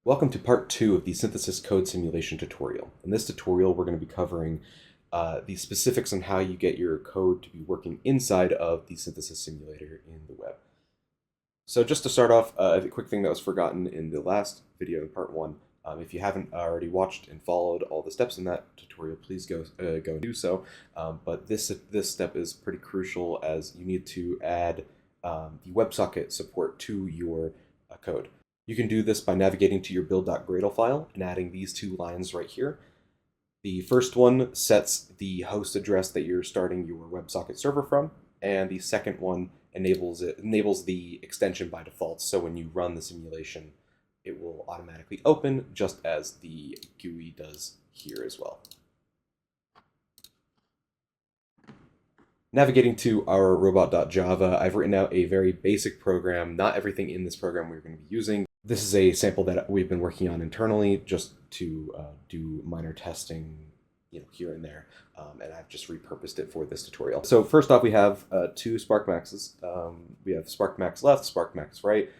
Welcome to part 2 of the synthesis code simulation tutorial. In this tutorial, we're going to be covering the specifics on how you get your code to be working inside of the synthesis simulator in the web. So just to start off, a quick thing that was forgotten in the last video in part 1. If you haven't already watched and followed all the steps in that tutorial, please go and do so. But this step is pretty crucial, as you need to add the WebSocket support to your code. You can do this by navigating to your build.gradle file and adding these two lines right here. The first one sets the host address that you're starting your WebSocket server from, and the second one enables the extension by default, so when you run the simulation, it will automatically open, just as the GUI does here as well. Navigating to our robot.java, I've written out a very basic program. Not everything in this program we're going to be using. This is a sample that we've been working on internally just to do minor testing, here and there, and I've just repurposed it for this tutorial. So first off, we have two Spark Maxes. We have Spark Max left, Spark Max right.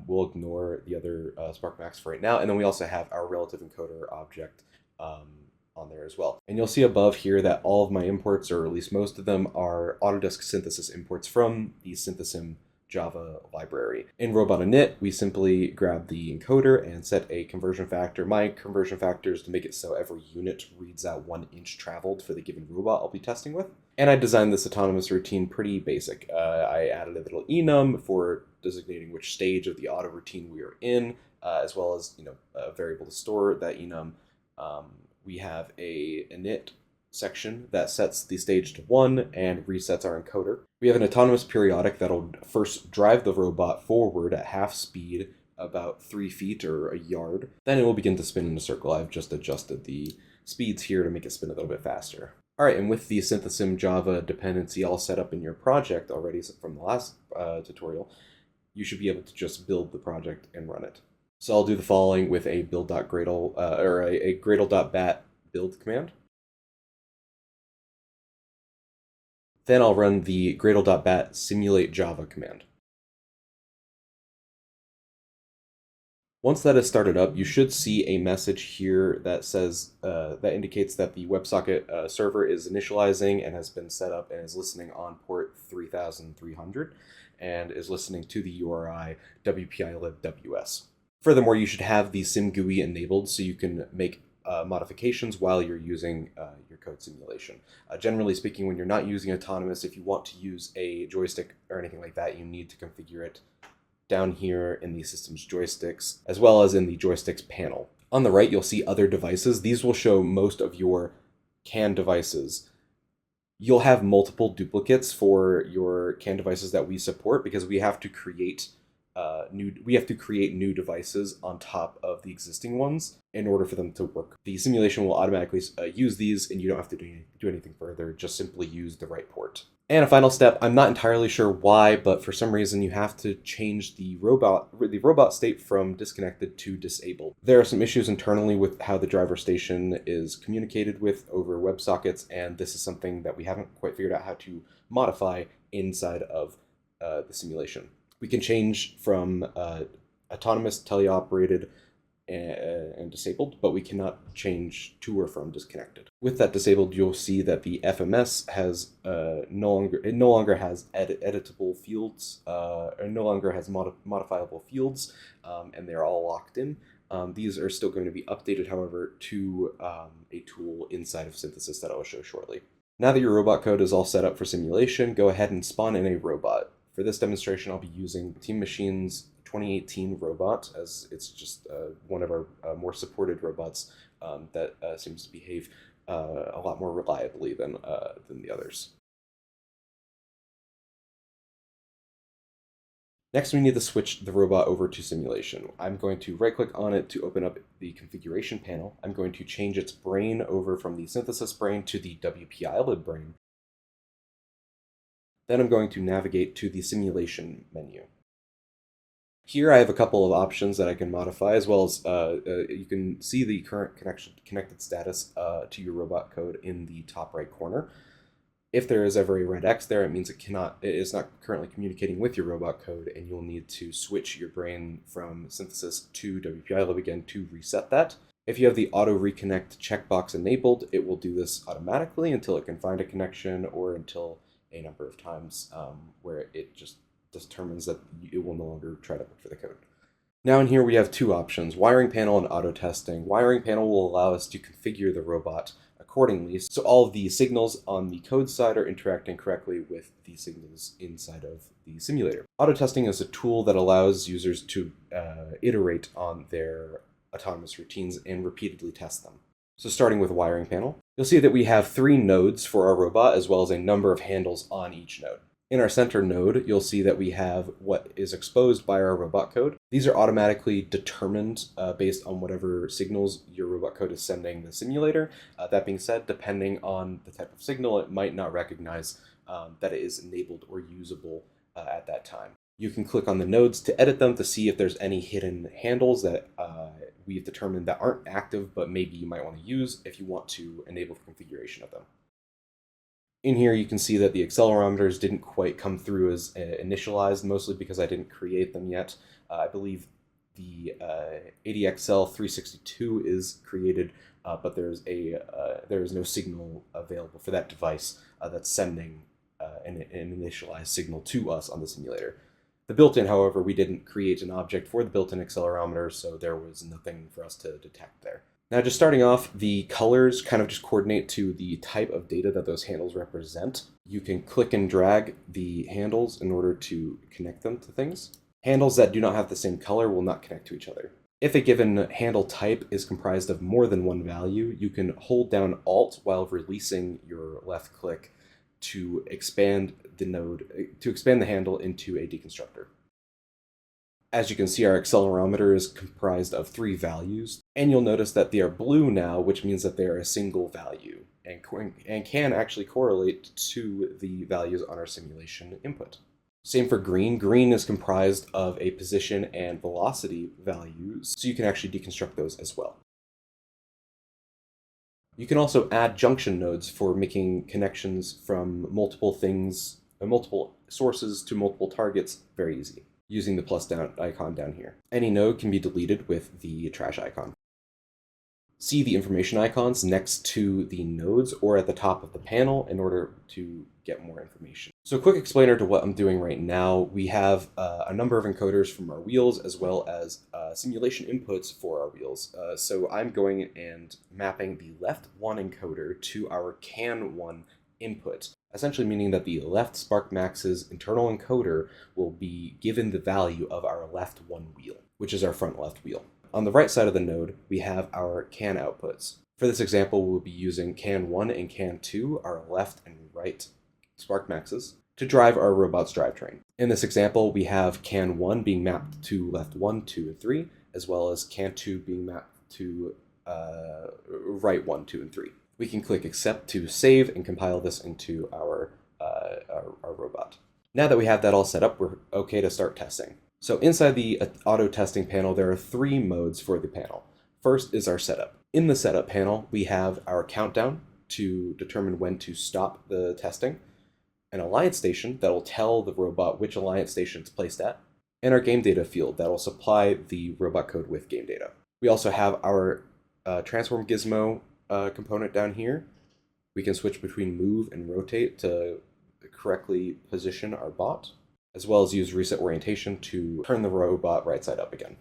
We'll ignore the other Spark Max for right now, and then we also have our relative encoder object on there as well. And you'll see above here that all of my imports, or at least most of them, are Autodesk Synthesis imports from the Synthesim Java library. In robot.init, we simply grab the encoder and set a conversion factor. My conversion factor is to make it so every unit reads out 1 inch traveled for the given robot I'll be testing with. And I designed this autonomous routine pretty basic. I added a little enum for designating which stage of the auto routine we are in, as well as a variable to store that enum. We have a init section that sets the stage to 1 and resets our encoder. We have an autonomous periodic that'll first drive the robot forward at half speed, about 3 feet or a yard. Then it will begin to spin in a circle. I've just adjusted the speeds here to make it spin a little bit faster. All right, and with the Synthesim Java dependency all set up in your project already from the last tutorial, you should be able to just build the project and run it. So I'll do the following with a build.gradle or a gradle.bat build command. Then I'll run the gradle.bat simulate Java command. Once that is started up, you should see a message here that says that indicates that the WebSocket server is initializing and has been set up and is listening on port 3300 and is listening to the URI wpilibws. Furthermore, you should have the SimGUI enabled so you can make modifications while you're using your code simulation. Generally speaking, when you're not using autonomous, if you want to use a joystick or anything like that, you need to configure it down here in the system's joysticks, as well as in the joysticks panel. On the right, you'll see other devices. These will show most of your CAN devices. You'll have multiple duplicates for your CAN devices that we support because we have to create new devices on top of the existing ones in order for them to work. The simulation will automatically use these, and you don't have to do anything further, just simply use the right port. And a final step, I'm not entirely sure why, but for some reason you have to change the robot state from disconnected to disabled. There are some issues internally with how the driver station is communicated with over WebSockets, and this is something that we haven't quite figured out how to modify inside of the simulation. We can change from autonomous, teleoperated, and disabled, but we cannot change to or from disconnected. With that disabled, you'll see that the FMS has no longer has editable fields, or no longer has modifiable fields, and they're all locked in. These are still going to be updated, however, to a tool inside of Synthesis that I will show shortly. Now that your robot code is all set up for simulation, go ahead and spawn in a robot. For this demonstration, I'll be using Team Machine's 2018 robot, as it's just one of our more supported robots that seems to behave a lot more reliably than the others. Next, we need to switch the robot over to simulation. I'm going to right-click on it to open up the configuration panel. I'm going to change its brain over from the synthesis brain to the wpilib brain. Then I'm going to navigate to the simulation menu. Here I have a couple of options that I can modify, as well as you can see the current connected status to your robot code in the top right corner. If there is ever a red X there, it means it is not currently communicating with your robot code, and you'll need to switch your brain from synthesis to WPI again to reset that. If you have the auto reconnect checkbox enabled, it will do this automatically until it can find a connection, or until a number of times where it just determines that it will no longer try to look for the code. Now in here we have two options, wiring panel and auto testing. Wiring panel will allow us to configure the robot accordingly, so all of the signals on the code side are interacting correctly with the signals inside of the simulator. Auto testing is a tool that allows users to iterate on their autonomous routines and repeatedly test them. So starting with wiring panel, you'll see that we have 3 nodes for our robot, as well as a number of handles on each node. In our center node, you'll see that we have what is exposed by our robot code. These are automatically determined based on whatever signals your robot code is sending the simulator. That being said, depending on the type of signal, it might not recognize that it is enabled or usable at that time. You can click on the nodes to edit them to see if there's any hidden handles that we've determined that aren't active, but maybe you might want to use if you want to enable the configuration of them. In here, you can see that the accelerometers didn't quite come through as initialized, mostly because I didn't create them yet. I believe the ADXL 362 is created, but there is no signal available for that device that's sending an initialized signal to us on the simulator. The built-in, however, we didn't create an object for the built-in accelerometer, so there was nothing for us to detect there. Now, just starting off, the colors kind of just coordinate to the type of data that those handles represent. You can click and drag the handles in order to connect them to things. Handles that do not have the same color will not connect to each other. If a given handle type is comprised of more than one value, you can hold down Alt while releasing your left click to expand the handle into a deconstructor. As you can see, our accelerometer is comprised of 3 values, and you'll notice that they are blue now, which means that they are a single value and can actually correlate to the values on our simulation input. Same for green. Green is comprised of a position and velocity values, so you can actually deconstruct those as well. You can also add junction nodes for making connections from multiple sources to multiple targets very easy, using the plus down icon down here. Any node can be deleted with the trash icon. See the information icons next to the nodes or at the top of the panel in order to get more information. So a quick explainer to what I'm doing right now. We have a number of encoders from our wheels, as well as simulation inputs for our wheels. So I'm going and mapping the left 1 encoder to our CAN 1 input, essentially meaning that the left SparkMax's internal encoder will be given the value of our left 1 wheel, which is our front left wheel. On the right side of the node, we have our CAN outputs. For this example, we'll be using CAN 1 and CAN 2, our left and right SparkMaxes, to drive our robot's drivetrain. In this example, we have CAN 1 being mapped to left 1, 2, and 3, as well as CAN 2 being mapped to right 1, 2, and 3. We can click Accept to save and compile this into our robot. Now that we have that all set up, we're okay to start testing. So inside the auto testing panel, there are 3 modes for the panel. First is our setup. In the setup panel, we have our countdown to determine when to stop the testing, an alliance station that will tell the robot which alliance station it's placed at, and our game data field that will supply the robot code with game data. We also have our transform gizmo component down here. We can switch between move and rotate to correctly position our bot, as well as use reset orientation to turn the robot right side up again.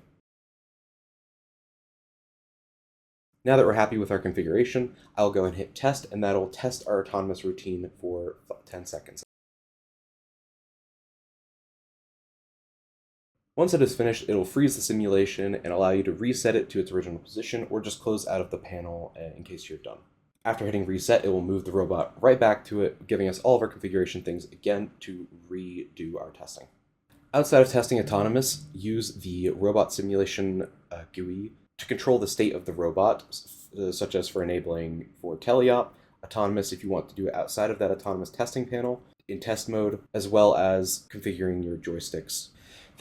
Now that we're happy with our configuration, I'll go and hit test, and that'll test our autonomous routine for 10 seconds. Once it is finished, it'll freeze the simulation and allow you to reset it to its original position, or just close out of the panel in case you're done. After hitting reset, it will move the robot right back to it, giving us all of our configuration things again to redo our testing. Outside of testing autonomous, use the robot simulation GUI to control the state of the robot, such as for enabling for teleop, autonomous if you want to do it outside of that autonomous testing panel, in test mode, as well as configuring your joysticks.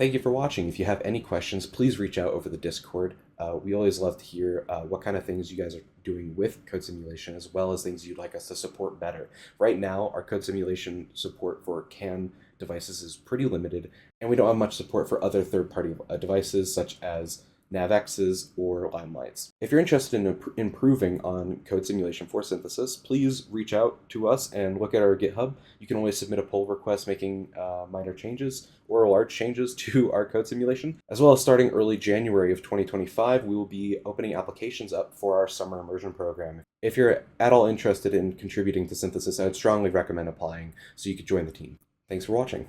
Thank you for watching. If you have any questions, please reach out over the Discord. We always love to hear what kind of things you guys are doing with code simulation, as well as things you'd like us to support better. Right now, our code simulation support for CAN devices is pretty limited, and we don't have much support for other third-party devices such as NavX's or Limelights. If you're interested in improving on code simulation for synthesis, please reach out to us and look at our GitHub. You can always submit a pull request making minor changes or large changes to our code simulation. As well as starting early January of 2025, we will be opening applications up for our summer immersion program. If you're at all interested in contributing to synthesis, I would strongly recommend applying so you could join the team. Thanks for watching.